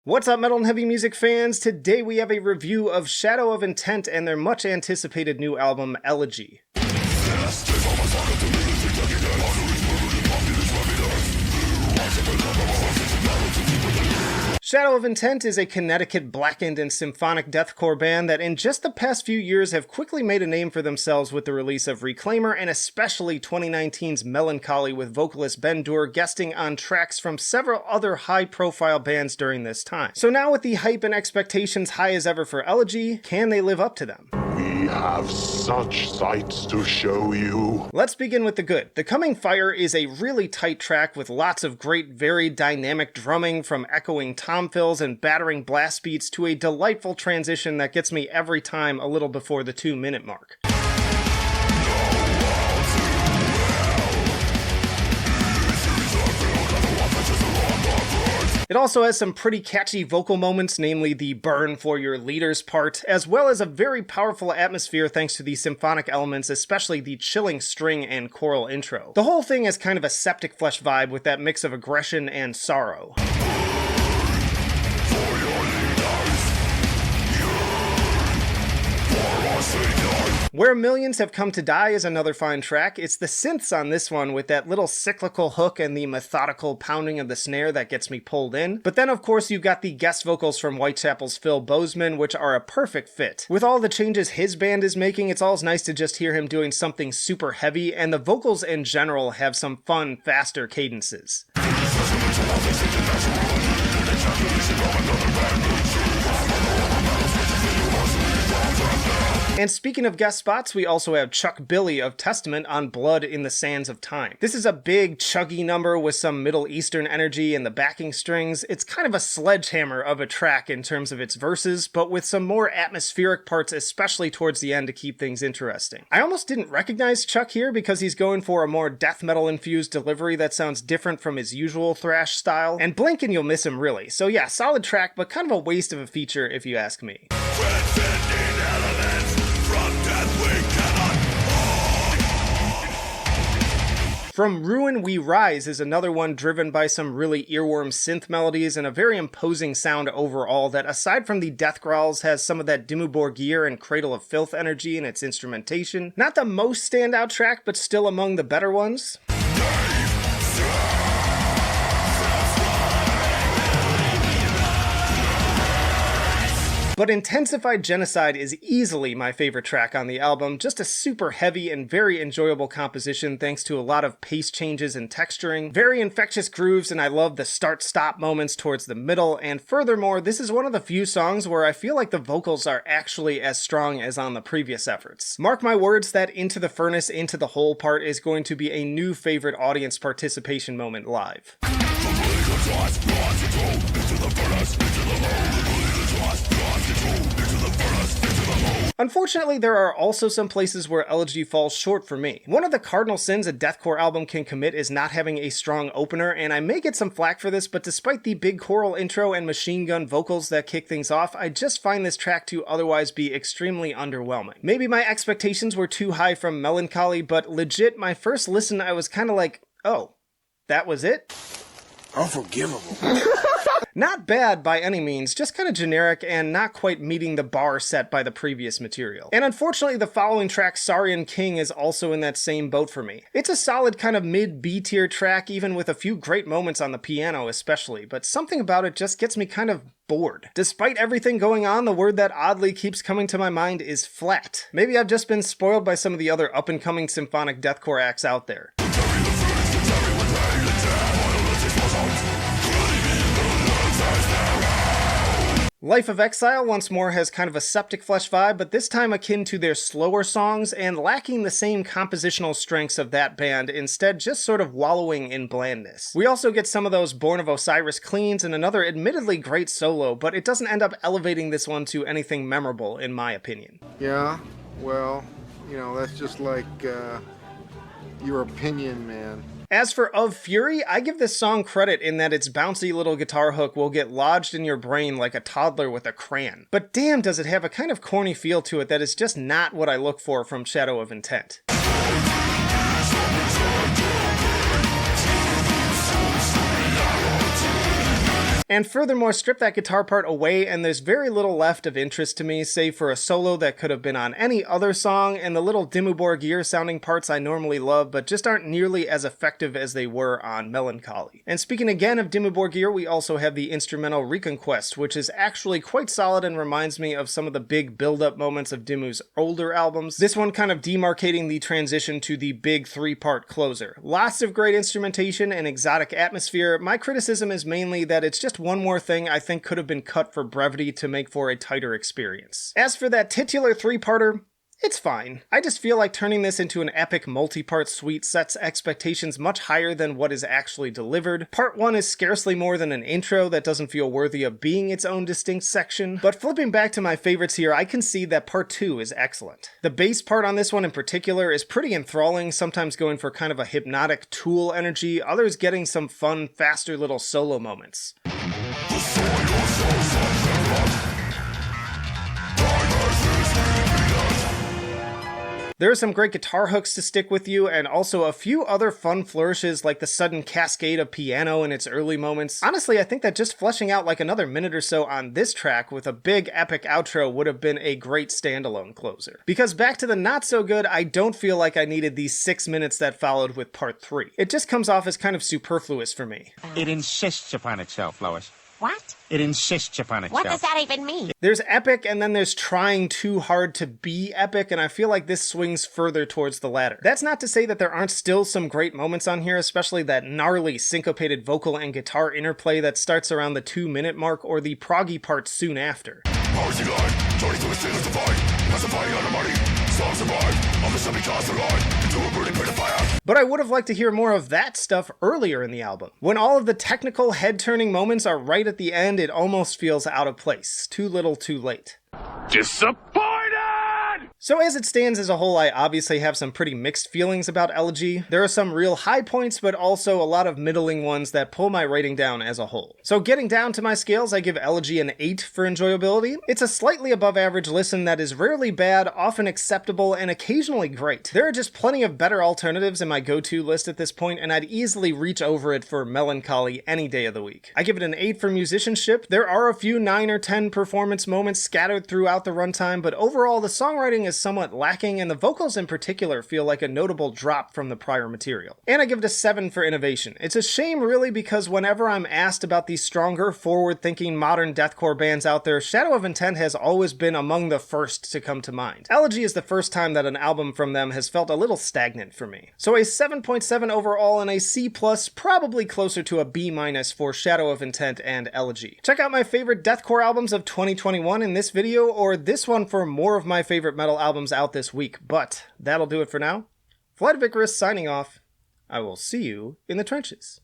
What's up, metal and heavy music fans? Today we have a review of Shadow of Intent and their much anticipated new album, Elegy. Shadow of Intent is a Connecticut blackened and symphonic deathcore band that in just the past few years have quickly made a name for themselves with the release of Reclaimer and especially 2019's Melancholy, with vocalist Ben Dur guesting on tracks from several other high-profile bands during this time. So now with the hype and expectations high as ever for Elegy, can they live up to them? We have such sights to show you. Let's begin with the good. The Coming Fire is a really tight track with lots of great, very dynamic drumming, from echoing tom fills and battering blast beats to a delightful transition that gets me every time a little before the 2-minute mark. It also has some pretty catchy vocal moments, namely the burn for your leaders part, as well as a very powerful atmosphere thanks to the symphonic elements, especially the chilling string and choral intro. The whole thing is kind of a Septic Flesh vibe with that mix of aggression and sorrow. Where Millions Have Come to Die is another fine track. It's the synths on this one with that little cyclical hook and the methodical pounding of the snare that gets me pulled in. But then of course you've got the guest vocals from Whitechapel's Phil Bozeman, which are a perfect fit. With all the changes his band is making, it's always nice to just hear him doing something super heavy, and the vocals in general have some fun, faster cadences. And speaking of guest spots, we also have Chuck Billy of Testament on Blood in the Sands of Time. This is a big, chuggy number with some Middle Eastern energy in the backing strings. It's kind of a sledgehammer of a track in terms of its verses, but with some more atmospheric parts, especially towards the end, to keep things interesting. I almost didn't recognize Chuck here because he's going for a more death metal-infused delivery that sounds different from his usual thrash style, and blink and you'll miss him really. So yeah, solid track, but kind of a waste of a feature if you ask me. From Ruin We Rise is another one driven by some really earworm synth melodies and a very imposing sound overall that, aside from the death growls, has some of that Dimmu Borgir and Cradle of Filth energy in its instrumentation. Not the most standout track, but still among the better ones. But Intensified Genocide is easily my favorite track on the album, just a super heavy and very enjoyable composition thanks to a lot of pace changes and texturing, very infectious grooves, and I love the start-stop moments towards the middle, and furthermore, this is one of the few songs where I feel like the vocals are actually as strong as on the previous efforts. Mark my words, that Into the Furnace, Into the Hole part is going to be a new favorite audience participation moment live. Unfortunately, there are also some places where Elegy falls short for me. One of the cardinal sins a deathcore album can commit is not having a strong opener, and I may get some flack for this, but despite the big choral intro and machine gun vocals that kick things off, I just find this track to otherwise be extremely underwhelming. Maybe my expectations were too high from Melancholy, but legit, my first listen I was kinda like, oh, that was it? Unforgivable. Not bad by any means, just kind of generic and not quite meeting the bar set by the previous material. And unfortunately, the following track, Saurian King, is also in that same boat for me. It's a solid kind of mid-B tier track, even with a few great moments on the piano especially, but something about it just gets me kind of bored. Despite everything going on, the word that oddly keeps coming to my mind is flat. Maybe I've just been spoiled by some of the other up-and-coming symphonic deathcore acts out there. Life of Exile once more has kind of a Septic Flesh vibe, but this time akin to their slower songs and lacking the same compositional strengths of that band, instead just sort of wallowing in blandness. We also get some of those Born of Osiris cleans and another admittedly great solo, but it doesn't end up elevating this one to anything memorable in my opinion. Yeah, well, you know, that's just like, your opinion, man. As for Of Fury, I give this song credit in that its bouncy little guitar hook will get lodged in your brain like a toddler with a crayon. But damn, does it have a kind of corny feel to it that is just not what I look for from Shadow of Intent. And furthermore, strip that guitar part away and there's very little left of interest to me, save for a solo that could have been on any other song, and the little Dimmu Borgir sounding parts I normally love, but just aren't nearly as effective as they were on Melancholy. And speaking again of Dimmu Borgir, we also have the instrumental Reconquest, which is actually quite solid and reminds me of some of the big build-up moments of Dimmu's older albums. This one kind of demarcating the transition to the big 3-part closer. Lots of great instrumentation and exotic atmosphere. My criticism is mainly that it's just one more thing I think could have been cut for brevity to make for a tighter experience. As for that titular 3-parter, it's fine. I just feel like turning this into an epic multi-part suite sets expectations much higher than what is actually delivered. Part 1 is scarcely more than an intro that doesn't feel worthy of being its own distinct section, but flipping back to my favorites here, I can see that Part 2 is excellent. The bass part on this one in particular is pretty enthralling, sometimes going for kind of a hypnotic Tool energy, others getting some fun, faster little solo moments. There are some great guitar hooks to stick with you, and also a few other fun flourishes like the sudden cascade of piano in its early moments. Honestly, I think that just fleshing out like another minute or so on this track with a big epic outro would have been a great standalone closer. Because back to the not so good, I don't feel like I needed these 6 minutes that followed with part 3. It just comes off as kind of superfluous for me. It insists upon itself, Lois. What? It insists upon itself. What does that even mean? There's epic and then there's trying too hard to be epic, and I feel like this swings further towards the latter. That's not to say that there aren't still some great moments on here, especially that gnarly syncopated vocal and guitar interplay that starts around the 2-minute mark or the proggy part soon after. But I would have liked to hear more of that stuff earlier in the album. When all of the technical head-turning moments are right at the end, it almost feels out of place. Too little, too late. Disappointed! So as it stands as a whole, I obviously have some pretty mixed feelings about Elegy. There are some real high points, but also a lot of middling ones that pull my rating down as a whole. So getting down to my scales, I give Elegy an 8 for enjoyability. It's a slightly above average listen that is rarely bad, often acceptable, and occasionally great. There are just plenty of better alternatives in my go-to list at this point, and I'd easily reach over it for Melancholy any day of the week. I give it an 8 for musicianship. There are a few 9 or 10 performance moments scattered throughout the runtime, but overall the songwriting is somewhat lacking, and the vocals in particular feel like a notable drop from the prior material. And I give it a 7 for innovation. It's a shame really, because whenever I'm asked about the stronger, forward-thinking modern deathcore bands out there, Shadow of Intent has always been among the first to come to mind. Elegy is the first time that an album from them has felt a little stagnant for me. So a 7.7 overall and a C+, probably closer to a B- for Shadow of Intent and Elegy. Check out my favorite deathcore albums of 2021 in this video, or this one for more of my favorite metal albums out this week, but that'll do it for now. Flight of Icarus signing off. I will see you in the trenches.